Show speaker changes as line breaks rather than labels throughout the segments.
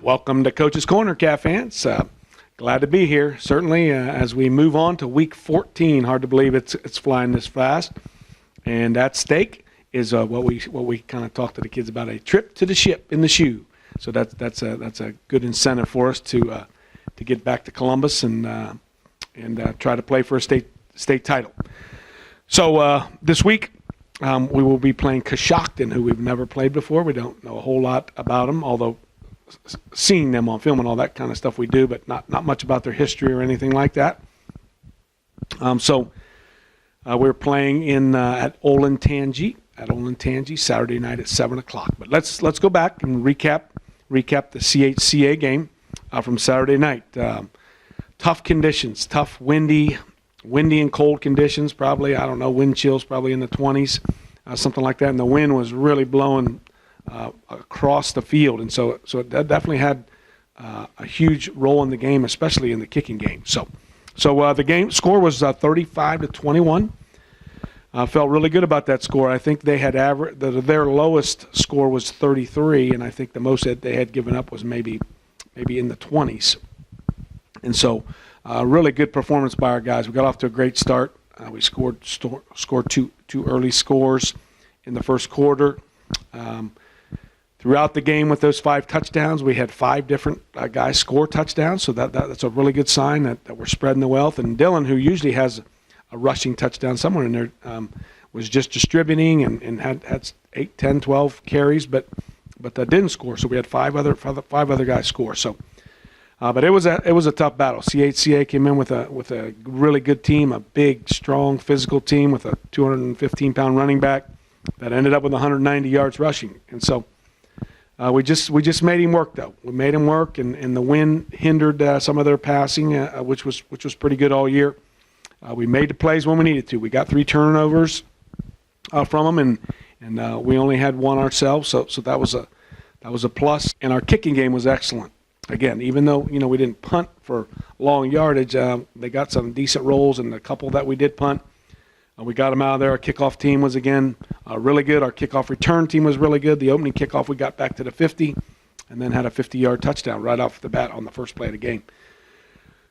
Welcome to Coach's Corner, Cat fans. Glad to be here. Certainly, as we move on to Week 14, hard to believe it's flying this fast. And at stake is what we kind of talk to the kids about, a trip to the ship in the shoe. So that's a good incentive for us to get back to Columbus and try to play for a state title. So this week we will be playing Coshocton, who we've never played before. We don't know a whole lot about them, although seeing them on film and all that kind of stuff we do, but not much about their history or anything like that. So we're playing at Olentangy Saturday night at 7 o'clock. But let's go back and recap the CHCA game from Saturday night. Tough conditions, tough windy and cold conditions. Probably, I don't know, wind chills probably in the 20s, something like that. And the wind was really blowing across the field, and so it definitely had a huge role in the game, especially in the kicking game. So the game score was 35-21. Felt really good about that score. I think they had their lowest score was 33, and I think the most that they had given up was maybe in the 20s. And so really good performance by our guys. We got off to a great start. We scored two early scores in the first quarter. Throughout the game with those 5 touchdowns, we had 5 different guys score touchdowns, so that's a really good sign that we're spreading the wealth. And Dylan, who usually has a rushing touchdown somewhere in there, was just distributing and had 8, 10, 12 carries, but didn't score. So we had 5 other guys score. So, but it was a tough battle. CHCA came in with a really good team, a big, strong, physical team with a 215-pound running back that ended up with 190 yards rushing, and so. We just made him work, though. We made him work, and the wind hindered some of their passing, which was pretty good all year. We made the plays when we needed to. We got 3 turnovers from them, and we only had 1 ourselves, so that was a plus. And our kicking game was excellent. Again, even though we didn't punt for long yardage, they got some decent rolls, and the couple that we did punt. We got them out of there. Our kickoff team was, again, really good. Our kickoff return team was really good. The opening kickoff, we got back to the 50 and then had a 50-yard touchdown right off the bat on the first play of the game.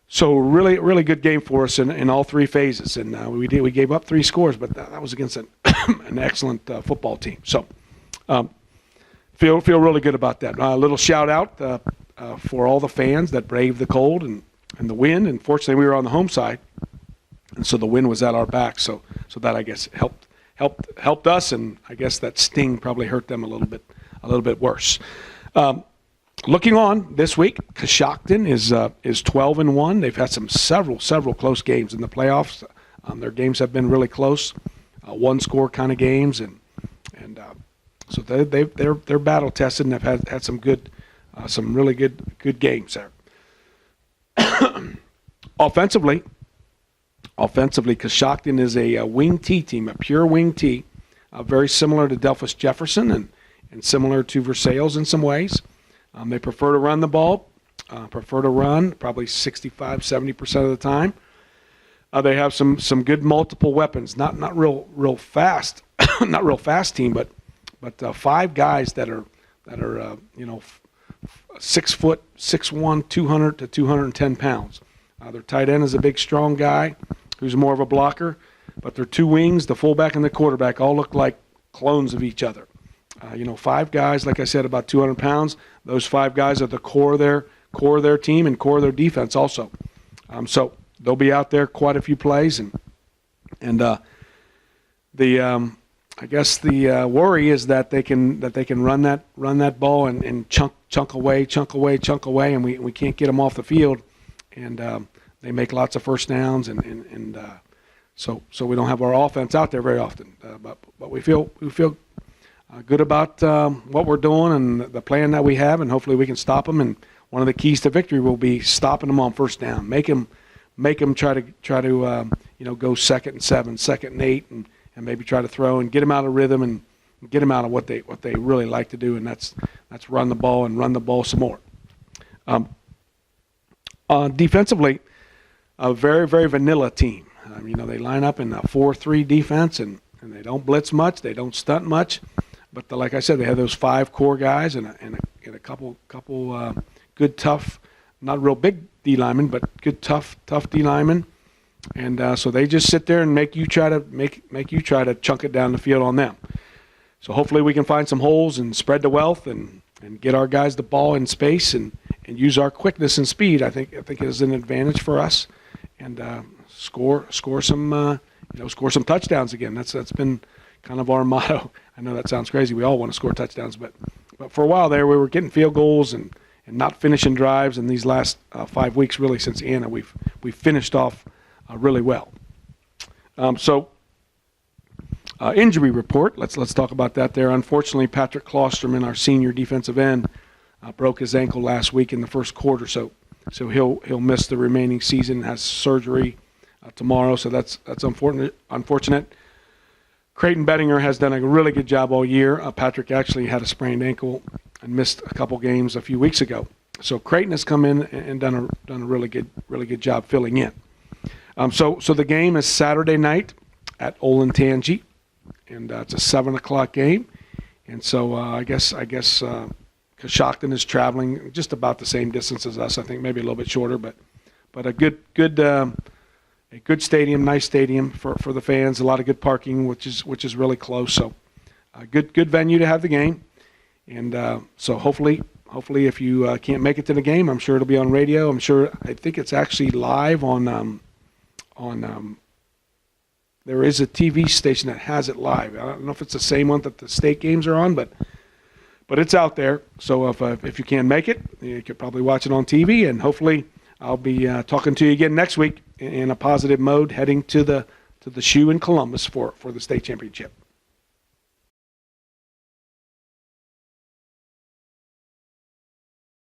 So really, really good game for us in all 3 phases. And we gave up 3 scores, but that was against an excellent football team. So feel really good about that. A little shout-out for all the fans that braved the cold and the wind. And fortunately, we were on the home side. And so the wind was at our back, so that, I guess, helped us, and I guess that sting probably hurt them a little bit worse. Looking on this week, Coshocton is 12-1. They've had several close games in the playoffs. Their games have been really close, 1-score kind of games, and so they're battle tested and have had some really good games there. Offensively, Coshocton is a wing T team, a pure wing T, very similar to Delphus Jefferson and similar to Versailles in some ways. They prefer to run the ball, probably 65-70% of the time. They have some good multiple weapons, not real fast, not real fast team, but 5 guys that are 6 foot, 6'1", 200 to 210 pounds. Their tight end is a big, strong guy who's more of a blocker, but their 2 wings, the fullback and the quarterback, all look like clones of each other. 5 guys, like I said, about 200 pounds. Those 5 guys are the core of their team and core of their defense also. So they'll be out there quite a few plays, and I guess the worry is that they can run that ball and chunk away, and we can't get them off the field, and they make lots of first downs, and so we don't have our offense out there very often. But we feel good about what we're doing and the plan that we have, and hopefully we can stop them. And one of the keys to victory will be stopping them on first down. Make them try to go 2nd and 7, 2nd and 8, and maybe try to throw and get them out of rhythm and get them out of what they really like to do, and that's run the ball and run the ball some more. Defensively, a very, very vanilla team. They line up in a 4-3 defense, and they don't blitz much, they don't stunt much. But like I said, they have those 5 core guys and a couple good, tough, not real big D linemen, but good, tough D linemen. And so they just sit there and make you try to chunk it down the field on them. So hopefully we can find some holes and spread the wealth and get our guys the ball in space and use our quickness and speed. I think is an advantage for us, and score some touchdowns again. That's been kind of our motto. I know that sounds crazy. We all want to score touchdowns, but for a while there we were getting field goals and not finishing drives. And these last 5 weeks, really since Anna, we've finished off really well. Injury report. Let's talk about that there. Unfortunately, Patrick Klosterman, our senior defensive end, broke his ankle last week in the first quarter, so he'll miss the remaining season. Has surgery tomorrow, so that's unfortunate. Creighton Bettinger has done a really good job all year. Patrick actually had a sprained ankle and missed a couple games a few weeks ago. So Creighton has come in and done a really good job filling in. So the game is Saturday night at Olentangy, and it's a 7:00 game. And so I guess Coshocton is traveling just about the same distance as us. I think maybe a little bit shorter, but a good stadium, nice stadium for the fans. A lot of good parking, which is really close. So a good venue to have the game. And so hopefully if you can't make it to the game, I'm sure it'll be on radio. I think it's actually live on there is a TV station that has it live. I don't know if it's the same one that the state games are on, but it's out there. So if you can't make it, you could probably watch it on TV, and hopefully I'll be talking to you again next week in a positive mode, heading to the shoe in Columbus for the state championship.